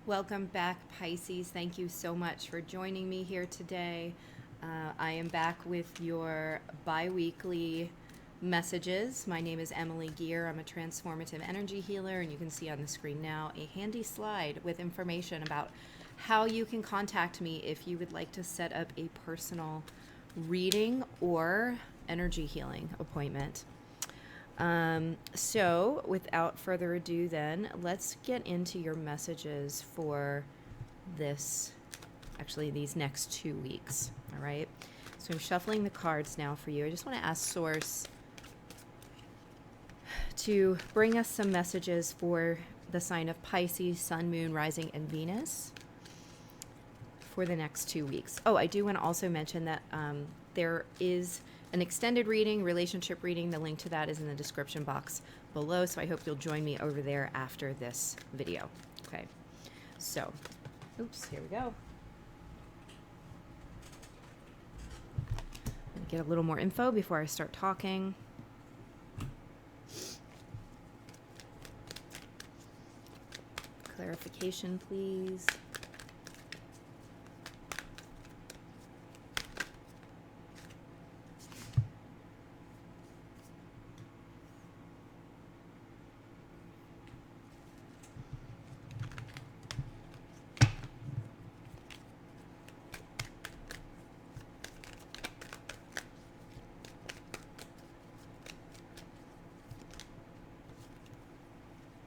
Welcome back, Pisces. Thank you so much for joining me here today. I am back with your bi-weekly messages. My name is Emily Gear. I'm a transformative energy healer, and you can see on the screen now a handy slide with information about how you can contact me if you would like to set up a personal reading or energy healing appointment. So without further ado, then let's get into your messages for these next 2 weeks. All right. So I'm shuffling the cards now for you. I just want to ask Source to bring us some messages for the sign of Pisces, Sun, Moon, Rising, and Venus for the next 2 weeks. Oh, I do want to also mention that there is an extended reading, relationship reading. The link to that is in the description box below, so I hope you'll join me over there after this video. Okay, so, here we go. Get a little more info before I start talking. Clarification, please.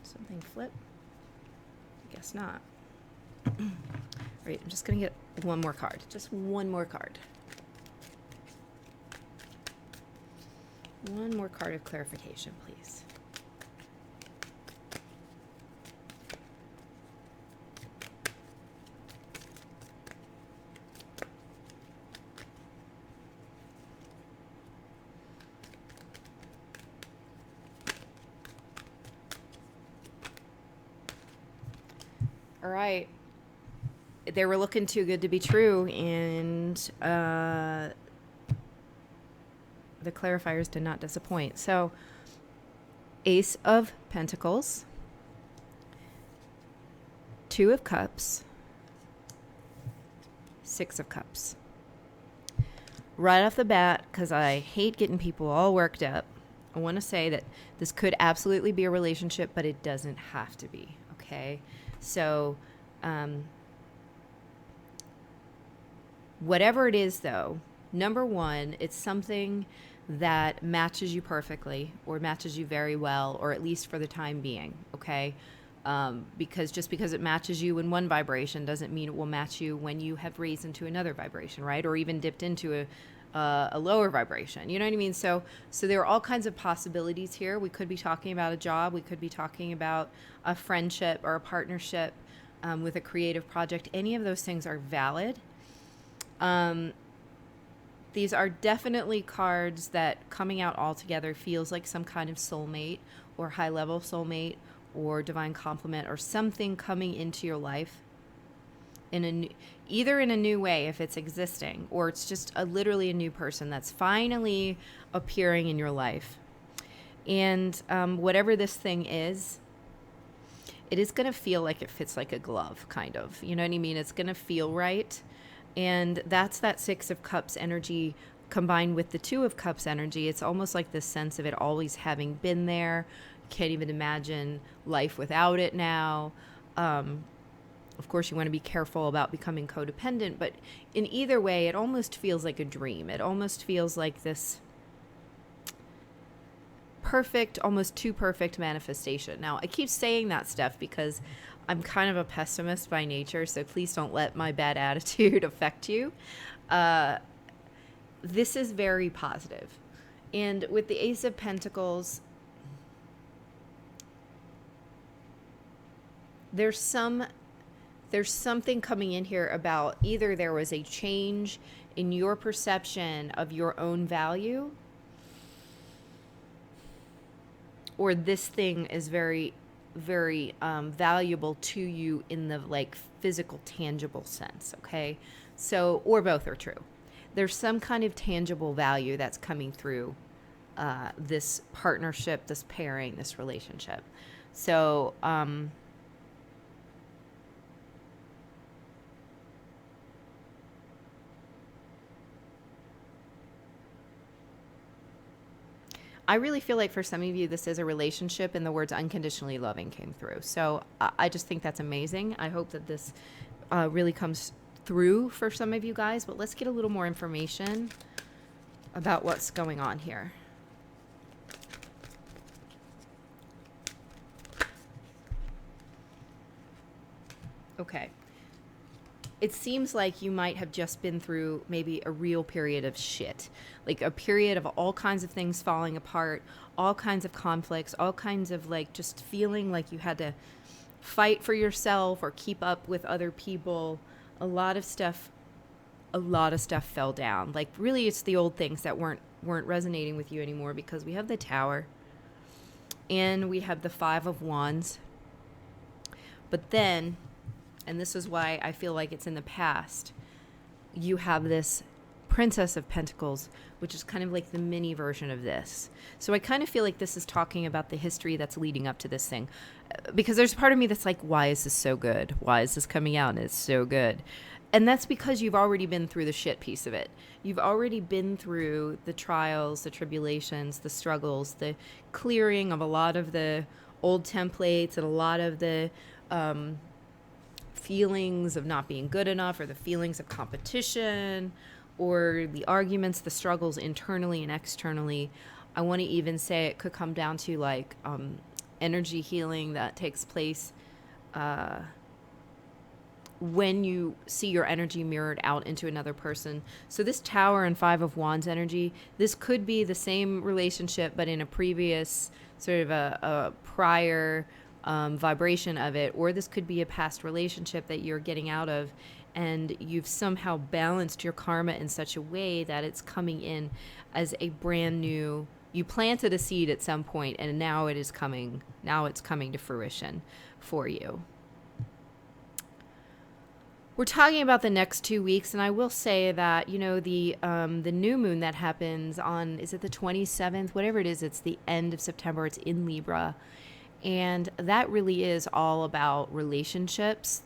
Something flip? I guess not. All right, I'm just going to get one more card. Just one more card. One more card of clarification, please. All right. They were looking too good to be true, and the clarifiers did not disappoint. So, Ace of Pentacles, Two of Cups, Six of Cups. Right off the bat, because I hate getting people all worked up, I want to say that this could absolutely be a relationship, but it doesn't have to be, okay? So, whatever it is, though, number one, it's something that matches you perfectly or matches you very well, or at least for the time being, okay? Because just because it matches you in one vibration doesn't mean it will match you when you have raised into another vibration, right? Or even dipped into a lower vibration. You know what I mean? So there are all kinds of possibilities here. We could be talking about a job. We could be talking about a friendship or a partnership with a creative project. Any of those things are valid. These are definitely cards that coming out all together feels like some kind of soulmate or high-level soulmate or divine complement or something coming into your life in either in a new way if it's existing, or it's just literally a new person that's finally appearing in your life. And whatever this thing is, it is going to feel like it fits like a glove, kind of. You know what I mean? It's going to feel right. And that's that Six of Cups energy combined with the Two of Cups energy. It's almost like this sense of it always having been there. Can't even imagine life without it now. Of course, you want to be careful about becoming codependent, but in either way, it almost feels like a dream. It almost feels like this perfect, almost too perfect manifestation. Now, I keep saying that stuff because I'm kind of a pessimist by nature, so please don't let my bad attitude affect you. This is very positive. And with the Ace of Pentacles, there's something coming in here about either there was a change in your perception of your own value, or this thing is very, very valuable to you in the like physical, tangible sense, okay? So, or both are true. There's some kind of tangible value that's coming through this partnership, this pairing, this relationship. So, I really feel like for some of you, this is a relationship, and the words unconditionally loving came through. So I just think that's amazing. I hope that this really comes through for some of you guys, but let's get a little more information about what's going on here. Okay. It seems like you might have just been through maybe a real period of shit, like a period of all kinds of things falling apart, all kinds of conflicts, all kinds of like just feeling like you had to fight for yourself or keep up with other people. A lot of stuff fell down. Like really it's the old things that weren't resonating with you anymore, because we have the Tower and we have the Five of Wands. But then, and this is why I feel like it's in the past, you have this Princess of Pentacles, which is kind of like the mini version of this. So I kind of feel like this is talking about the history that's leading up to this thing. Because there's part of me that's like, why is this so good? Why is this coming out and it's so good? And that's because you've already been through the shit piece of it. You've already been through the trials, the tribulations, the struggles, the clearing of a lot of the old templates and a lot of the feelings of not being good enough, or the feelings of competition, or the arguments, the struggles internally and externally. I want to even say it could come down to like energy healing that takes place when you see your energy mirrored out into another person. So this Tower and Five of Wands energy, this could be the same relationship, but in a previous sort of a prior vibration of it, or this could be a past relationship that you're getting out of, and you've somehow balanced your karma in such a way that it's coming in as a brand new, you planted a seed at some point and now it's coming to fruition for you. We're talking about the next 2 weeks, and I will say that, you know, the new moon that happens on, is it the 27th? Whatever it is, it's the end of September. It's in Libra. And that really is all about relationships.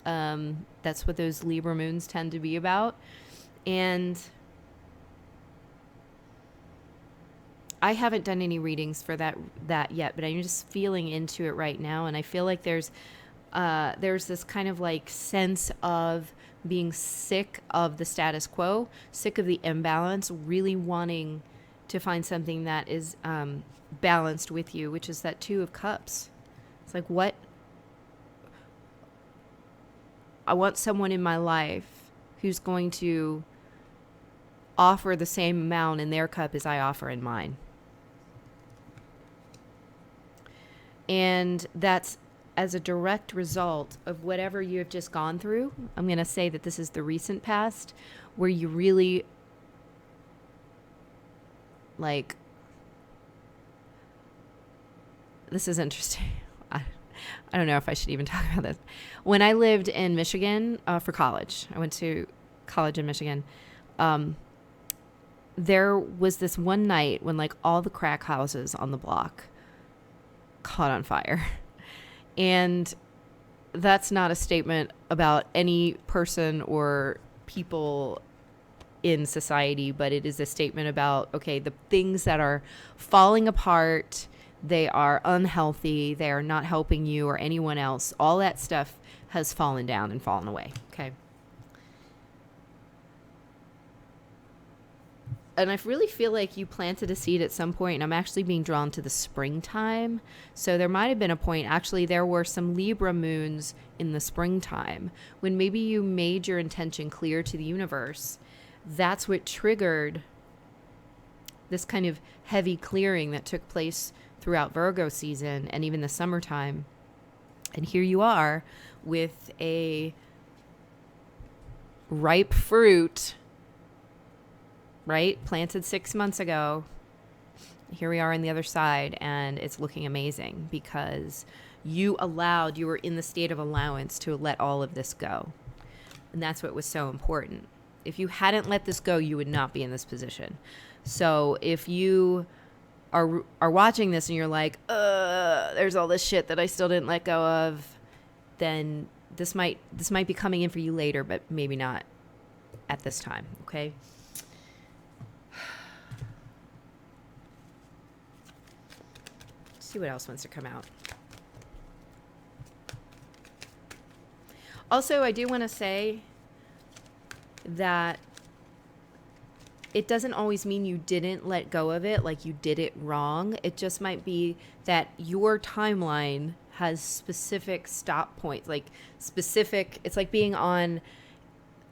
That's what those Libra moons tend to be about. And I haven't done any readings for that yet, but I'm just feeling into it right now. And I feel like there's this kind of like sense of being sick of the status quo, sick of the imbalance, really wanting to find something that is balanced with you, which is that Two of Cups. It's like, what? I want someone in my life who's going to offer the same amount in their cup as I offer in mine. And that's as a direct result of whatever you have just gone through. I'm going to say that this is the recent past, where you really, like, this is interesting. I don't know if I should even talk about this. When I lived in Michigan for college, I went to college in Michigan. There was this one night when like all the crack houses on the block caught on fire. And that's not a statement about any person or people in society, but it is a statement about, okay, the things that are falling apart, they are unhealthy, they are not helping you or anyone else. All that stuff has fallen down and fallen away, okay? And I really feel like you planted a seed at some point, and I'm actually being drawn to the springtime. So there might have been a point, actually there were some Libra moons in the springtime, when maybe you made your intention clear to the universe. That's what triggered this kind of heavy clearing that took place throughout Virgo season and even the summertime. And here you are with a ripe fruit, right? Planted 6 months ago. Here we are on the other side, and it's looking amazing because you were in the state of allowance to let all of this go. And that's what was so important. If you hadn't let this go, you would not be in this position. So if you are watching this and you're like, there's all this shit that I still didn't let go of, then this might be coming in for you later, but maybe not at this time, okay? see what else wants to come out. Also, I do want to say that it doesn't always mean you didn't let go of it, like you did it wrong. It just might be that your timeline has specific stop points, like specific, it's like being on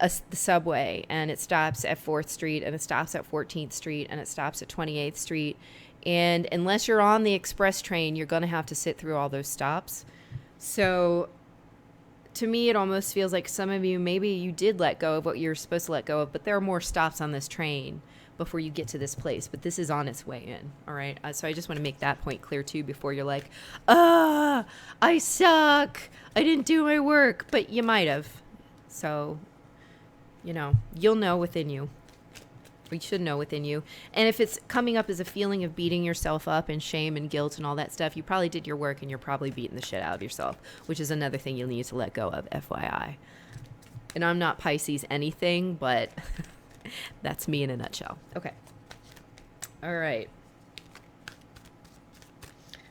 the subway and it stops at 4th Street and it stops at 14th Street and it stops at 28th Street. And unless you're on the express train, you're going to have to sit through all those stops. So to me, it almost feels like some of you, maybe you did let go of what you're supposed to let go of, but there are more stops on this train before you get to this place. But this is on its way in. All right. So I just want to make that point clear too before you're like, I suck. I didn't do my work. But you might have. So, you know, you'll know within you. Or you should know within you. And if it's coming up as a feeling of beating yourself up and shame and guilt and all that stuff, you probably did your work and you're probably beating the shit out of yourself, which is another thing you'll need to let go of, FYI. And I'm not Pisces anything, but that's me in a nutshell. Okay. All right.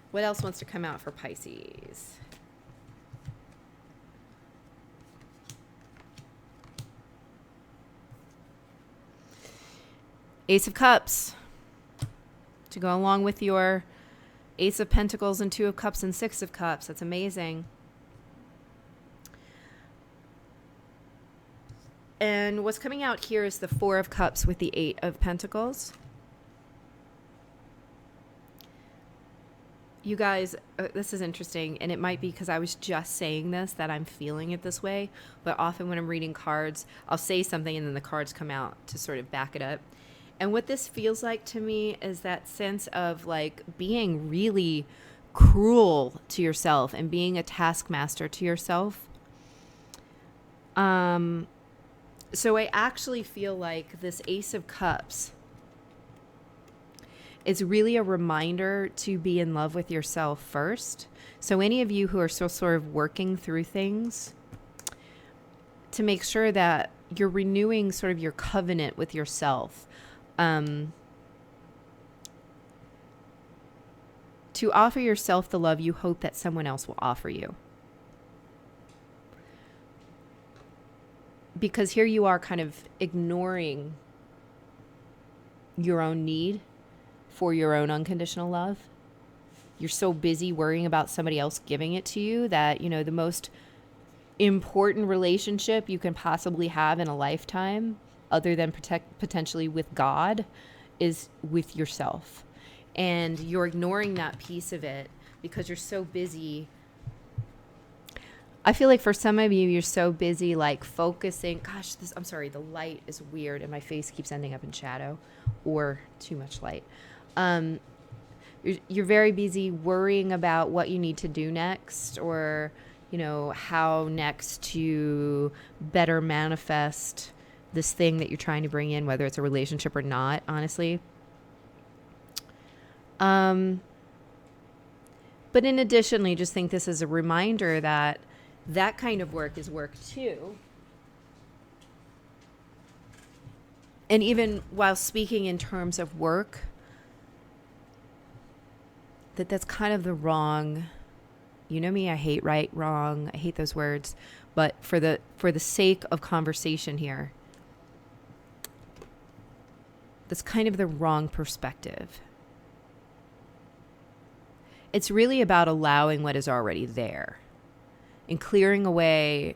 What else wants to come out for Pisces? Ace of Cups. To go along with your Ace of Pentacles and 2 of Cups and 6 of Cups. That's amazing. And what's coming out here is the 4 of Cups with the 8 of Pentacles. You guys, this is interesting, and it might be because I was just saying this that I'm feeling it this way, but often when I'm reading cards, I'll say something and then the cards come out to sort of back it up. And what this feels like to me is that sense of like being really cruel to yourself and being a taskmaster to yourself. So I actually feel like this Ace of Cups is really a reminder to be in love with yourself first. So any of you who are still sort of working through things, to make sure that you're renewing sort of your covenant with yourself. To offer yourself the love you hope that someone else will offer you. Because here you are kind of ignoring your own need for your own unconditional love. You're so busy worrying about somebody else giving it to you that, you know, the most important relationship you can possibly have in a lifetime, other than potentially with God, is with yourself. And you're ignoring that piece of it because you're so busy. I feel like for some of you, you're so busy like focusing. Gosh, I'm sorry, the light is weird and my face keeps ending up in shadow or too much light. You're very busy worrying about what you need to do next, or, you know, how next to better manifest this thing that you're trying to bring in, whether it's a relationship or not, honestly. But in addition, just think this is a reminder that that kind of work is work too. And even while speaking in terms of work, that's kind of the wrong, you know me, I hate right, wrong, I hate those words, but for the sake of conversation here, that's kind of the wrong perspective. It's really about allowing what is already there and clearing away.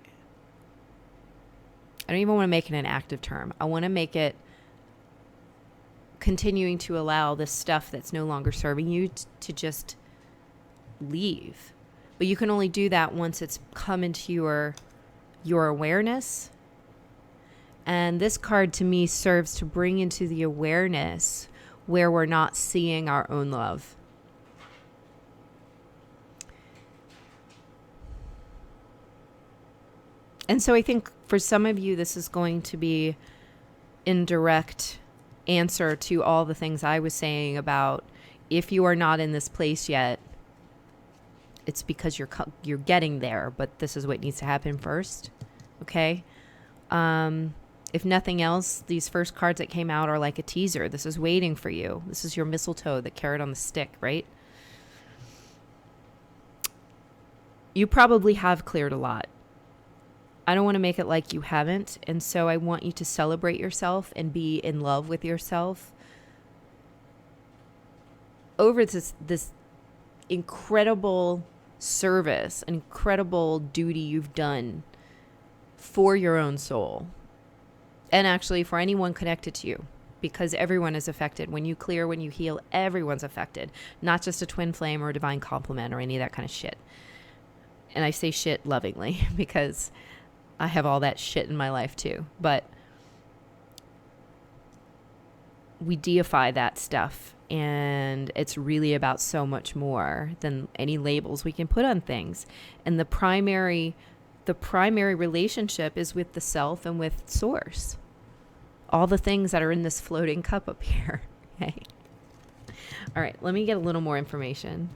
I don't even want to make it an active term. I want to make it continuing to allow the stuff that's no longer serving you to just leave. But you can only do that once it's come into your awareness. And this card to me serves to bring into the awareness where we're not seeing our own love. And so I think for some of you, this is going to be in direct answer to all the things I was saying about if you are not in this place yet, it's because you're getting there, but this is what needs to happen first. Okay? If nothing else, these first cards that came out are like a teaser. This is waiting for you. This is your mistletoe, the carrot on the stick, right? You probably have cleared a lot. I don't want to make it like you haven't. And so I want you to celebrate yourself and be in love with yourself over this incredible service, incredible duty you've done for your own soul. And actually for anyone connected to you, because everyone is affected. When you clear, when you heal, everyone's affected. Not just a twin flame or a divine complement or any of that kind of shit. And I say shit lovingly because I have all that shit in my life too. But we deify that stuff, and it's really about so much more than any labels we can put on things. And the primary relationship is with the self and with source. All the things that are in this floating cup up here. Okay. All right, let me get a little more information.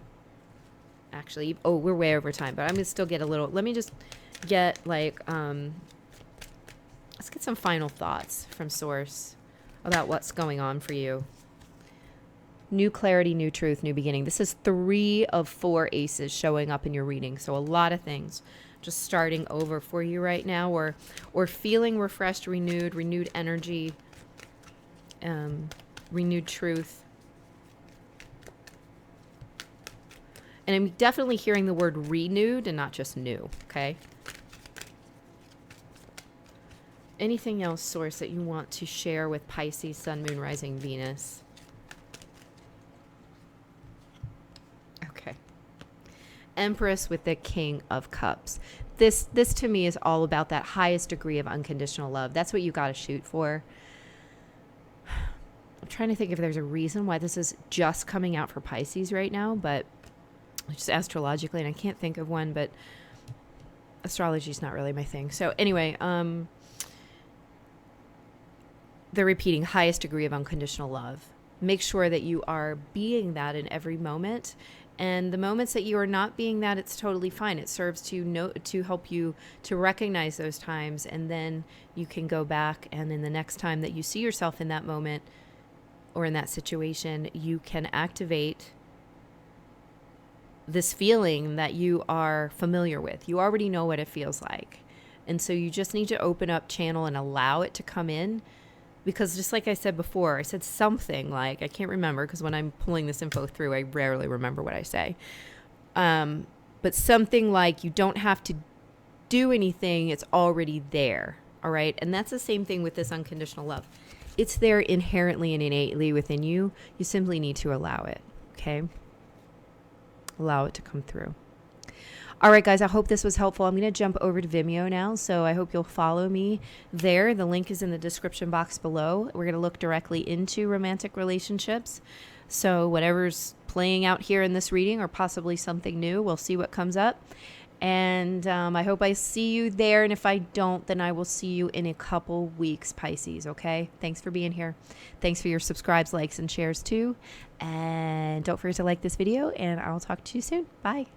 Actually, we're way over time, but I'm going to still get a little. Let me just get like, let's get some final thoughts from source about what's going on for you. New clarity, new truth, new beginning. This is 3 of 4 aces showing up in your reading. So a lot of things just starting over for you right now, or feeling refreshed, renewed energy, renewed truth. And I'm definitely hearing the word renewed and not just new, okay? Anything else, source, that you want to share with Pisces, Sun, Moon, Rising, Venus? Okay. Empress with the King of Cups. This to me is all about that highest degree of unconditional love. That's what you got to shoot for. I'm trying to think if there's a reason why this is just coming out for Pisces right now, but just astrologically, and I can't think of one, but astrology is not really my thing. So anyway, they're repeating highest degree of unconditional love. Make sure that you are being that in every moment. And the moments that you are not being that, it's totally fine. It serves to help you to recognize those times. And then you can go back, and in the next time that you see yourself in that moment or in that situation, you can activate this feeling that you are familiar with. You already know what it feels like. And so you just need to open up channel and allow it to come in. Because just like I said before, I said something like, I can't remember, because when I'm pulling this info through, I rarely remember what I say. But something like, you don't have to do anything. It's already there. All right. And that's the same thing with this unconditional love. It's there inherently and innately within you. You simply need to allow it. Okay. Allow it to come through. All right, guys, I hope this was helpful. I'm going to jump over to Vimeo now, so I hope you'll follow me there. The link is in the description box below. We're going to look directly into romantic relationships. So whatever's playing out here in this reading, or possibly something new, we'll see what comes up. And I hope I see you there. And if I don't, then I will see you in a couple weeks, Pisces, okay? Thanks for being here. Thanks for your subscribes, likes, and shares too. And don't forget to like this video, and I'll talk to you soon. Bye.